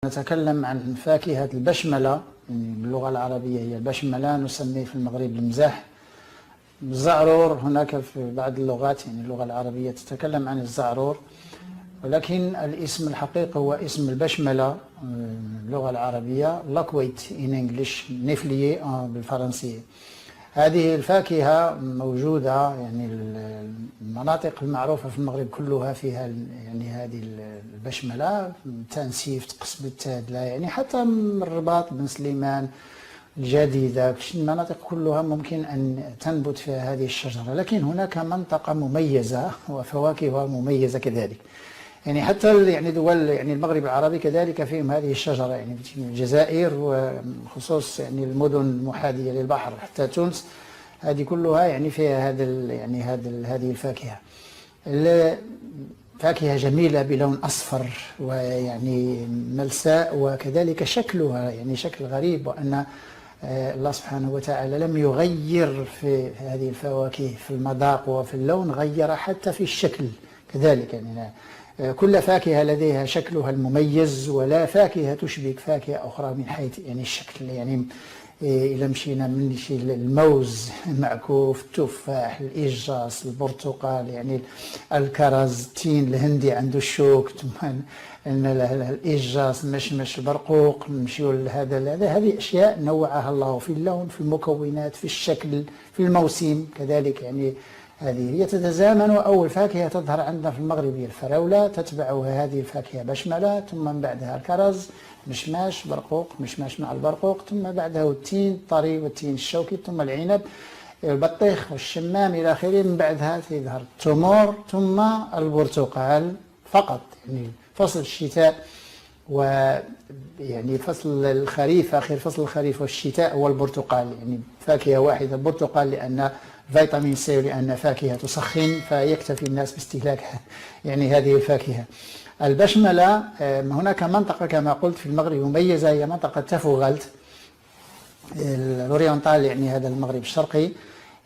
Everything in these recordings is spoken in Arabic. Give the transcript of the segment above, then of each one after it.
نتكلم عن فاكهة البشملة، يعني باللغة العربية هي البشملة، نسميه في المغرب المزاح. الزعرور هناك في بعض اللغات، يعني اللغة العربية تتكلم عن الزعرور، ولكن الاسم الحقيقي هو اسم البشملة باللغة العربية، لاكويت in English، نيفليي بالفرنسية. هذه الفاكهة موجودة، يعني المناطق المعروفة في المغرب كلها فيها يعني هذه البشملة، تنسيف، تقصبة، تادلة، يعني حتى من الرباط، بن سليمان، الجديدة، المناطق كلها ممكن أن تنبت فيها هذه الشجرة. لكن هناك منطقة مميزة وفواكهها مميزة كذلك، يعني حتى يعني دول يعني المغرب العربي كذلك فيهم هذه الشجرة، يعني في الجزائر وخصوص يعني المدن المحاذية للبحر حتى تونس، هذه كلها يعني فيها هذه الفاكهة. فاكهة جميلة بلون أصفر ويعني ملساء، وكذلك شكلها يعني شكل غريب، وأن الله سبحانه وتعالى لم يغير في هذه الفواكه في المذاق وفي اللون، غير حتى في الشكل كذلك. يعني كل فاكهة لديها شكلها المميز، ولا فاكهة تشبه فاكهة أخرى من حيث يعني الشكل. يعني إذا مشينا من شيء الموز معكوف، التفاح، الإيجاص، البرتقال، يعني الكرز، التين الهندي عنده الشوك، ثم الإيجاص، المشمش، البرقوق، نمشيو لهذا هذه أشياء نوعها الله في اللون، في المكونات، في الشكل، في الموسم كذلك. يعني هذه هي تتزامن. أول فاكهة تظهر عندنا في المغرب هي الفراولة، تتبعها هذه الفاكهة بشملة، ثم من بعدها الكرز، مشماش، برقوق، مشماش مع البرقوق، ثم بعده التين الطري والتين الشوكي، ثم العنب، البطيخ والشمام إلى آخره. من بعدها يظهر التمور، ثم البرتقال فقط. يعني فصل الشتاء ويعني فصل الخريف، آخر فصل الخريف والشتاء هو البرتقال، يعني فاكهة واحدة البرتقال، لأن فيتامين سي، ولأن فاكهة تسخن، فيكتفي الناس باستهلاك يعني هذه الفاكهة. البشملة هناك منطقة كما قلت في المغرب مميزة، هي منطقة تافوغالت الأورينتال، يعني هذا المغرب الشرقي.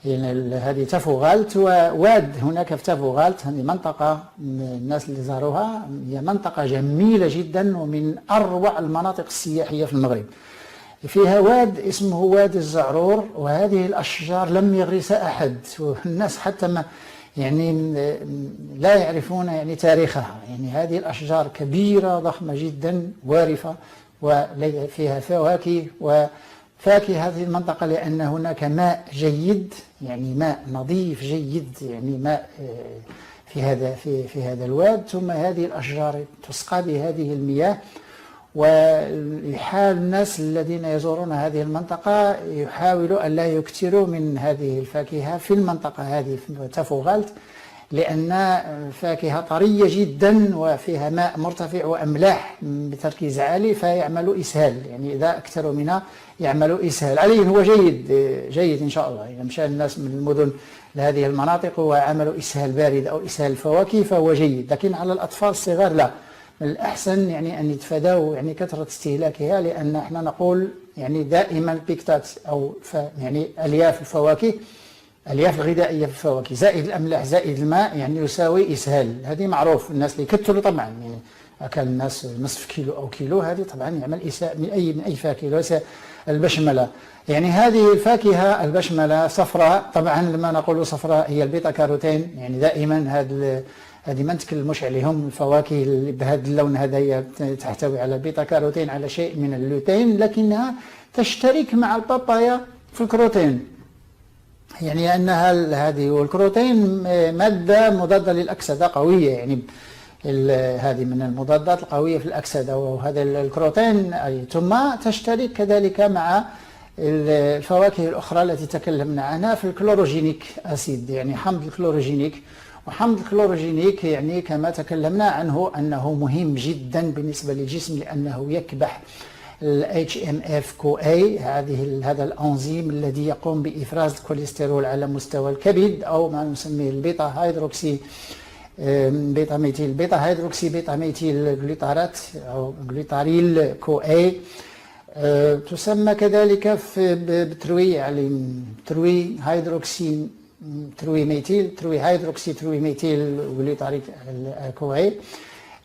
يعني هذه تافوغالت وواد هناك في تافوغالت، هذه منطقة الناس اللي زاروها، هي منطقة جميلة جدا ومن أروع المناطق السياحية في المغرب. فيها واد اسمه واد الزعرور، وهذه الأشجار لم يغرسها أحد، والناس حتى ما يعني لا يعرفون يعني تاريخها. يعني هذه الأشجار كبيرة ضخمة جدا وارفة، وفيها فواكه وفاكهة هذه المنطقة، لأن هناك ماء جيد، يعني ماء نظيف جيد، يعني ماء في هذا الواد. ثم هذه الأشجار تسقى بهذه المياه، ويحال الناس الذين يزورون هذه المنطقة يحاولوا أن لا يكثروا من هذه الفاكهة في المنطقة هذه في تافوغالت، لأن فاكهة طرية جدا وفيها ماء مرتفع وأملاح بتركيز عالي، فيعمل إسهال. يعني إذا أكثروا منها يعمل إسهال عليه. هو جيد إن شاء الله، إذا مشى الناس من المدن لهذه المناطق وعملوا إسهال بارد أو إسهال الفواكه فهو جيد، لكن على الأطفال الصغار لا، من الأحسن يعني أن يتفادوا يعني كثرة استهلاكها، لأن احنا نقول يعني دائما البيكتات أو يعني ألياف الفواكه، الألياف الغذائية في الفواكه زائد الأملاح زائد الماء يعني يساوي إسهال. هذه معروف، الناس اللي يكثروا طبعا، يعني أكل الناس نصف كيلو أو كيلو، هذه طبعا يعمل إسهال من أي فاكهة، ليس البشملة. يعني هذه الفاكهة البشملة صفراء، طبعا لما نقول صفراء هي البيتا كاروتين، يعني دائما هذه ما نتكلموش عليهم، الفواكه اللي بهذا اللون هذا هي تحتوي على بيتا كاروتين، على شيء من اللوتين، لكنها تشترك مع البابايا في الكروتين، يعني أنها هذه والكروتين مادة مضادة للأكسدة قوية، يعني هذه من المضادات القوية في الأكسدة، وهذا الكروتين ثم تشترك كذلك مع الفواكه الأخرى التي تكلمنا عنها في الكلوروجينيك أسيد، يعني حمض الكلوروجينيك. وحمض الكلوروجينيك يعني كما تكلمنا عنه أنه مهم جدا بالنسبة للجسم، لأنه يكبح ال HMF-CoA، هذا الأنزيم الذي يقوم بإفراز الكوليسترول على مستوى الكبد، أو ما نسميه البيتا هيدروكسي بيتا هيدروكسي بيتا ميثيل جليتارات أو جليتاريل CoA. تسمى كذلك بتروي، يعني تروي هيدروكسي، تروي ميثيل، تروي هيدروكسي، تروي ميثيل جليتاريك CoA.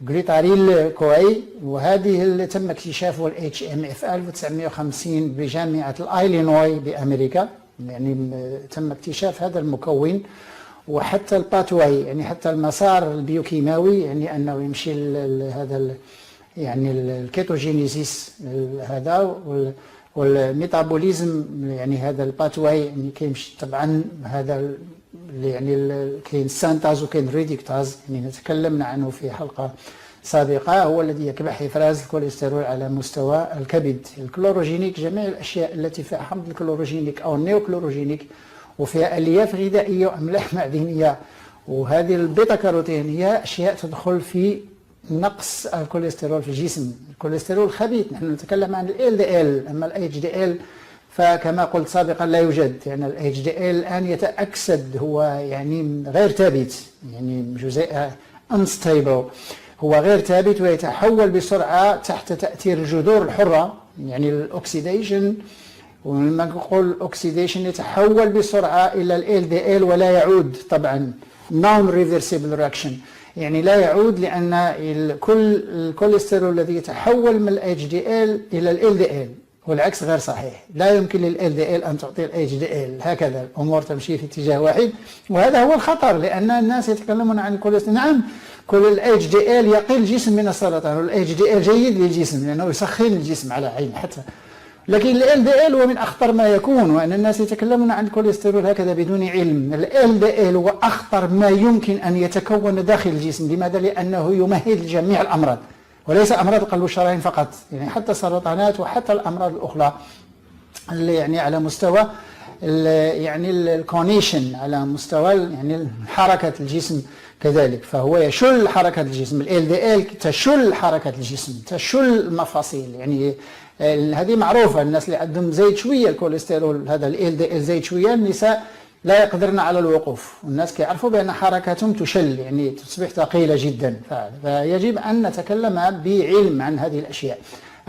جليتاريل كوي، وهذه تم اكتشافه HMF في 1950 بجامعة الإلينوي بأمريكا. يعني تم اكتشاف هذا المكون، وحتى الباتواي يعني حتى المسار البيوكيماوي، يعني أنه يمشي هذا يعني الكيتوجينيسيس هذا والميتابوليزم، يعني هذا الباتواي يعني كيمشي طبعا هذا يعني كاين سانتاز وكاين ريديكتاز، يعني تكلمنا عنه في حلقة سابقة، هو الذي يكبح إفراز الكوليسترول على مستوى الكبد. الكلوروجينيك جميع الأشياء التي فيها حمض الكلوروجينيك أو النيوكلوروجينيك وفيها ألياف غذائية وأملاح معدنية، وهذه البيتا كاروتين هي أشياء تدخل في نقص الكوليسترول في الجسم. الكوليسترول خبيث، نحن نتكلم عن ال LDL، أما ال HDL فكما قلت سابقا لا يوجد، يعني ال HDL الآن يتأكسد، هو يعني غير ثابت، يعني جزيء unstable، هو غير ثابت ويتحول بسرعة تحت تأثير الجذور الحرة، يعني الأكسيديشن. ولما نقول الأكسيديشن يتحول بسرعة إلى ال LDL ولا يعود طبعا non reversible reaction، يعني لا يعود، لأن كل الكوليسترول الذي يتحول من ال HDL إلى ال LDL والعكس غير صحيح، لا يمكن لل LDL أن تعطي ال HDL، هكذا الأمور تمشي في اتجاه واحد، وهذا هو الخطر، لأن الناس يتكلمون عن الكوليسترول. نعم كل ال HDL يقي الجسم من السرطان، وال HDL جيد للجسم لأنه يسخن الجسم على عين حتى، لكن ال LDL هو من أخطر ما يكون، وأن الناس يتكلمون عن الكوليسترول هكذا بدون علم. ال LDL هو أخطر ما يمكن أن يتكون داخل الجسم. لماذا؟ لأنه يمهد لجميع الأمراض، وليس أمراض القلب والشرايين فقط، يعني حتى السرطانات وحتى الأمراض الأخرى اللي يعني على مستوى يعني الكونيشن، على مستوى يعني حركة الجسم كذلك، فهو يشل حركة الجسم. ال LDL تشل حركة الجسم، تشل المفاصيل، يعني هذه معروفة. الناس اللي عندهم زايد شوية الكوليسترول، هذا ال LDL زايد شوية، النساء لا يقدرن على الوقوف، والناس كيعرفوا بأن حركتهم تشل، يعني تصبح ثقيلة جدا، فيجب أن نتكلم بعلم عن هذه الأشياء.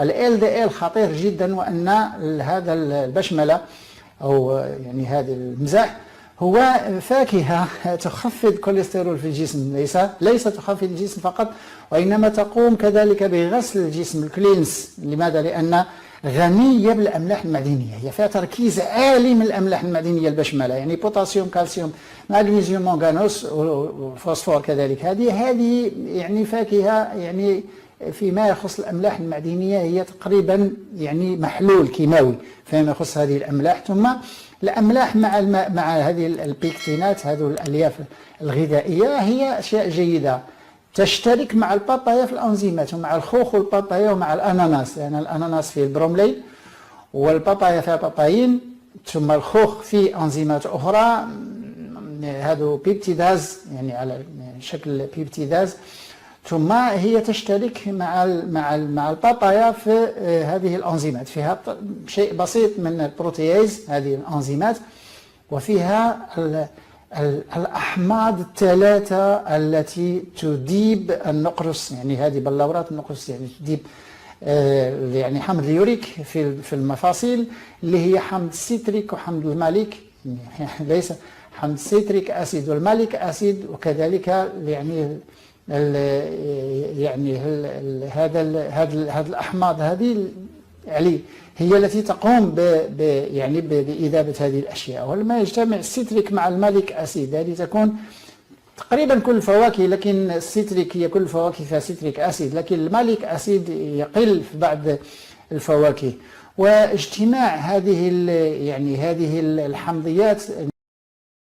ال LDL خطير جدا، وأن هذا البشملة أو يعني هذا المزاح هو فاكهة تخفض كوليسترول في الجسم، ليس تخفض الجسم فقط، وإنما تقوم كذلك بغسل الجسم، الكلينس. لماذا؟ لأن غنية بالأملاح المعدنية، هي فيها تركيز عالي من الأملاح المعدنية البشملة، يعني بوتاسيوم، كالسيوم، مغنيسيوم، مانغانوس، وفوسفور كذلك. هذه يعني فاكهة، يعني فيما يخص الأملاح المعدنية هي تقريبا يعني محلول كيماوي فيما يخص هذه الأملاح. ثم الأملاح مع هذه البيكتينات، هذه الألياف الغذائية، هي أشياء جيدة تشترك مع البابايا في الأنزيمات، ومع الخوخ والبابايا ومع الأناناس، لأن يعني الأناناس فيه البروملي والبابايا فيها باباين، ثم الخوخ فيه أنزيمات أخرى، هذا بيبتيداز، يعني على شكل بيبتيداز، ثم هي تشترك مع البابايا في هذه الأنزيمات، فيها شيء بسيط من البروتياز هذه الأنزيمات، وفيها الأحماض الثلاثة التي تذيب النقرس، يعني هذه بلورات النقرس، يعني تذيب يعني حمض اليوريك في المفاصل، اللي هي حمض السيتريك وحمض الماليك، ليس حمض السيتريك أسيد والماليك أسيد، وكذلك يعني هذا الأحماض هذه يعني هي التي تقوم يعني بإذابة هذه الأشياء. ولما يجتمع السيتريك مع الماليك أسيد، هذه تكون تقريبا كل الفواكه، لكن السيتريك هي كل الفواكه فيها سيتريك أسيد، لكن الماليك أسيد يقل في بعض الفواكه. واجتماع هذه يعني هذه الحمضيات